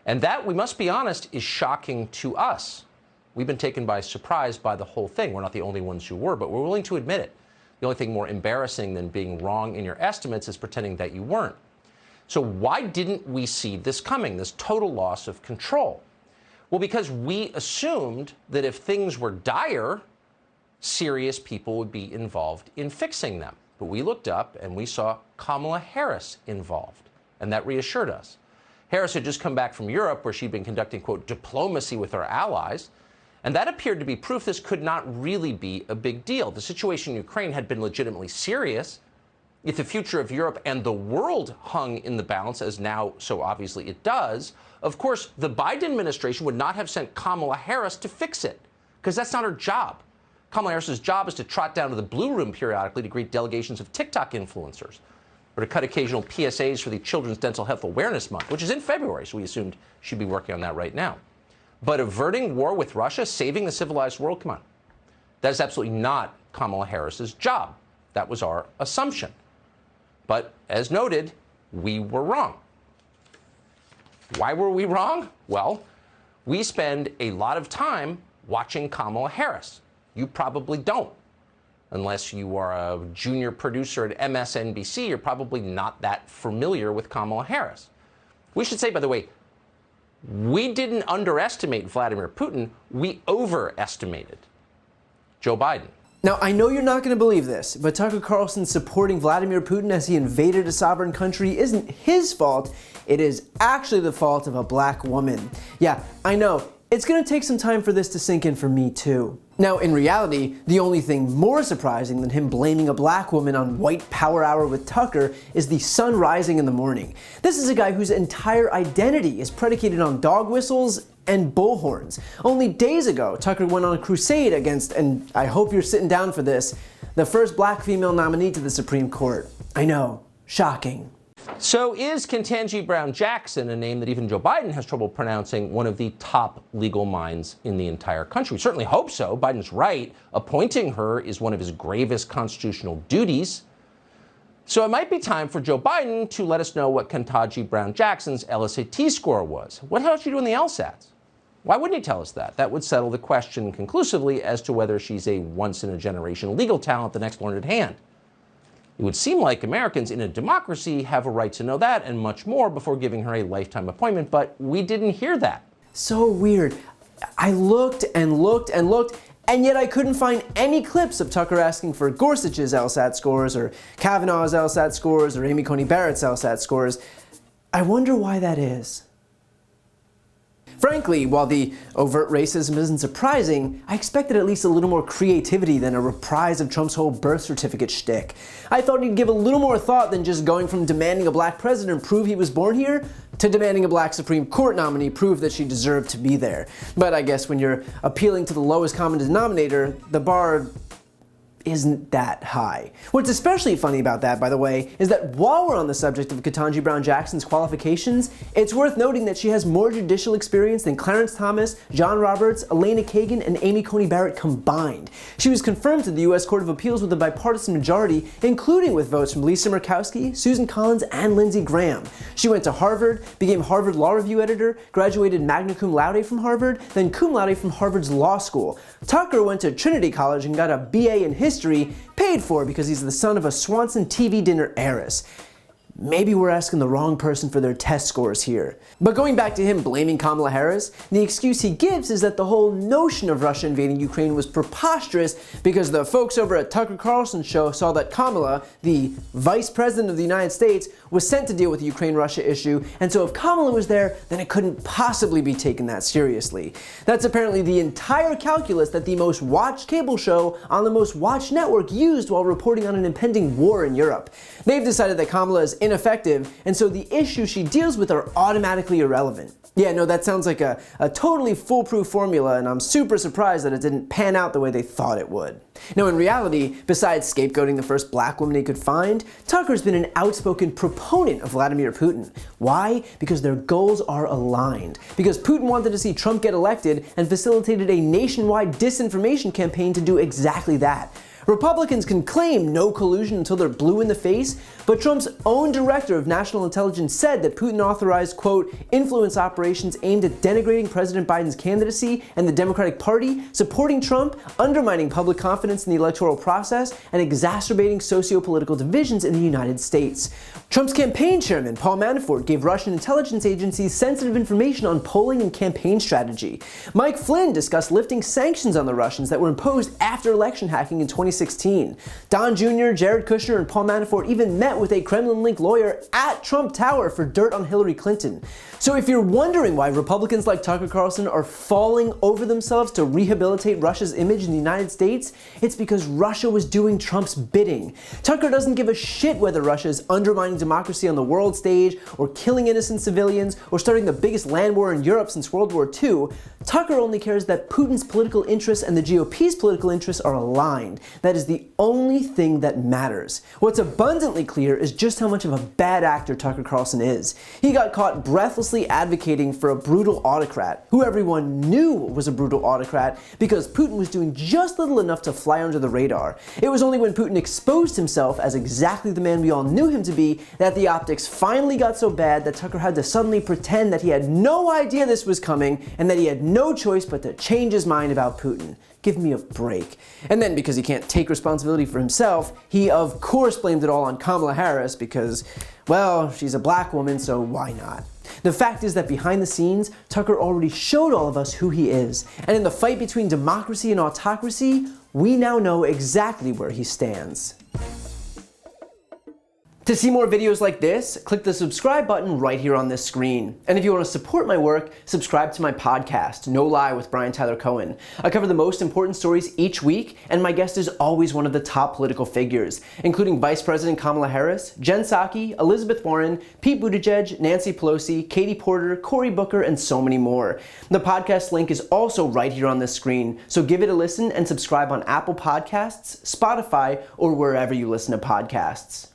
And that, we must be honest, is shocking to us. We've been taken by surprise by the whole thing. We're not the only ones who were, but we're willing to admit it. The only thing more embarrassing than being wrong in your estimates is pretending that you weren't. So why didn't we see this coming, this total loss of control? Well, because we assumed that if things were dire, serious people would be involved in fixing them. But we looked up and we saw Kamala Harris involved, and that reassured us. Harris had just come back from Europe, where she'd been conducting, quote, diplomacy with her allies, and that appeared to be proof this could not really be a big deal. The situation in Ukraine had been legitimately serious. If the future of Europe and the world hung in the balance, as now so obviously it does, of course, the Biden administration would not have sent Kamala Harris to fix it, because that's not her job. Kamala Harris's job is to trot down to the Blue Room periodically to greet delegations of TikTok influencers, or to cut occasional PSAs for the Children's Dental Health Awareness Month, which is in February, so we assumed she'd be working on that right now. But averting war with Russia, saving the civilized world, come on. That is absolutely not Kamala Harris's job. That was our assumption. But as noted, we were wrong. Why were we wrong? Well, we spend a lot of time watching Kamala Harris. You probably don't. Unless you are a junior producer at MSNBC, you're probably not that familiar with Kamala Harris. We should say, by the way, we didn't underestimate Vladimir Putin, we overestimated Joe Biden. Now, I know you're not going to believe this, but Tucker Carlson supporting Vladimir Putin as he invaded a sovereign country isn't his fault. It is actually the fault of a black woman. Yeah, I know. It's going to take some time for this to sink in for me, too. Now, in reality, the only thing more surprising than him blaming a black woman on White Power Hour with Tucker is the sun rising in the morning. This is a guy whose entire identity is predicated on dog whistles and bullhorns. Only days ago, Tucker went on a crusade against, and I hope you're sitting down for this, the first black female nominee to the Supreme Court. I know, shocking. So is Ketanji Brown Jackson, a name that even Joe Biden has trouble pronouncing, one of the top legal minds in the entire country? We certainly hope so. Biden's right. Appointing her is one of his gravest constitutional duties. So it might be time for Joe Biden to let us know what Ketanji Brown Jackson's LSAT score was. What the hell did she do in the LSATs? Why wouldn't he tell us that? That would settle the question conclusively as to whether she's a once-in-a-generation legal talent, the next learned hand. It would seem like Americans in a democracy have a right to know that and much more before giving her a lifetime appointment, but we didn't hear that. So weird. I looked and looked and looked, and yet I couldn't find any clips of Tucker asking for Gorsuch's LSAT scores, or Kavanaugh's LSAT scores, or Amy Coney Barrett's LSAT scores. I wonder why that is. Frankly, while the overt racism isn't surprising, I expected at least a little more creativity than a reprise of Trump's whole birth certificate shtick. I thought he'd give a little more thought than just going from demanding a black president prove he was born here to demanding a black Supreme Court nominee prove that she deserved to be there. But I guess when you're appealing to the lowest common denominator, the bar isn't that high. What's especially funny about that, by the way, is that while we're on the subject of Ketanji Brown Jackson's qualifications, it's worth noting that she has more judicial experience than Clarence Thomas, John Roberts, Elena Kagan, and Amy Coney Barrett combined. She was confirmed to the U.S. Court of Appeals with a bipartisan majority, including with votes from Lisa Murkowski, Susan Collins, and Lindsey Graham. She went to Harvard, became Harvard Law Review editor, graduated magna cum laude from Harvard, then cum laude from Harvard's law school. Tucker went to Trinity College and got a BA in history, paid for because he's the son of a Swanson TV dinner heiress. Maybe we're asking the wrong person for their test scores here. But going back to him blaming Kamala Harris, the excuse he gives is that the whole notion of Russia invading Ukraine was preposterous because the folks over at Tucker Carlson's show saw that Kamala, the vice president of the United States, was sent to deal with the Ukraine-Russia issue, and so if Kamala was there, then it couldn't possibly be taken that seriously. That's apparently the entire calculus that the most watched cable show on the most watched network used while reporting on an impending war in Europe. They've decided that Kamala is ineffective, and so the issues she deals with are automatically irrelevant. Yeah, no, that sounds like a totally foolproof formula, and I'm super surprised that it didn't pan out the way they thought it would. Now, in reality, besides scapegoating the first black woman he could find, Tucker's been an outspoken proponent of Vladimir Putin. Why? Because their goals are aligned. Because Putin wanted to see Trump get elected and facilitated a nationwide disinformation campaign to do exactly that. Republicans can claim no collusion until they're blue in the face, but Trump's own director of national intelligence said that Putin authorized, quote, influence operations aimed at denigrating President Biden's candidacy and the Democratic Party, supporting Trump, undermining public confidence in the electoral process, and exacerbating socio-political divisions in the United States. Trump's campaign chairman, Paul Manafort, gave Russian intelligence agencies sensitive information on polling and campaign strategy. Mike Flynn discussed lifting sanctions on the Russians that were imposed after election hacking in 2016. Don Jr., Jared Kushner, and Paul Manafort even met with a Kremlin-linked lawyer at Trump Tower for dirt on Hillary Clinton. So if you're wondering why Republicans like Tucker Carlson are falling over themselves to rehabilitate Russia's image in the United States, it's because Russia was doing Trump's bidding. Tucker doesn't give a shit whether Russia is undermining democracy on the world stage, or killing innocent civilians, or starting the biggest land war in Europe since World War II. Tucker only cares that Putin's political interests and the GOP's political interests are aligned. That is the only thing that matters. What's abundantly clear is just how much of a bad actor Tucker Carlson is. He got caught breathlessly advocating for a brutal autocrat, who everyone knew was a brutal autocrat because Putin was doing just little enough to fly under the radar. It was only when Putin exposed himself as exactly the man we all knew him to be that the optics finally got so bad that Tucker had to suddenly pretend that he had no idea this was coming and that he had no choice but to change his mind about Putin. Give me a break. And then, because he can't take responsibility for himself, he of course blamed it all on Kamala Harris because, well, she's a black woman, so why not? The fact is that behind the scenes, Tucker already showed all of us who he is. And in the fight between democracy and autocracy, we now know exactly where he stands. To see more videos like this, click the subscribe button right here on this screen. And if you want to support my work, subscribe to my podcast, No Lie with Brian Tyler Cohen. I cover the most important stories each week, and my guest is always one of the top political figures, including Vice President Kamala Harris, Jen Psaki, Elizabeth Warren, Pete Buttigieg, Nancy Pelosi, Katie Porter, Cory Booker, and so many more. The podcast link is also right here on this screen, so give it a listen and subscribe on Apple Podcasts, Spotify, or wherever you listen to podcasts.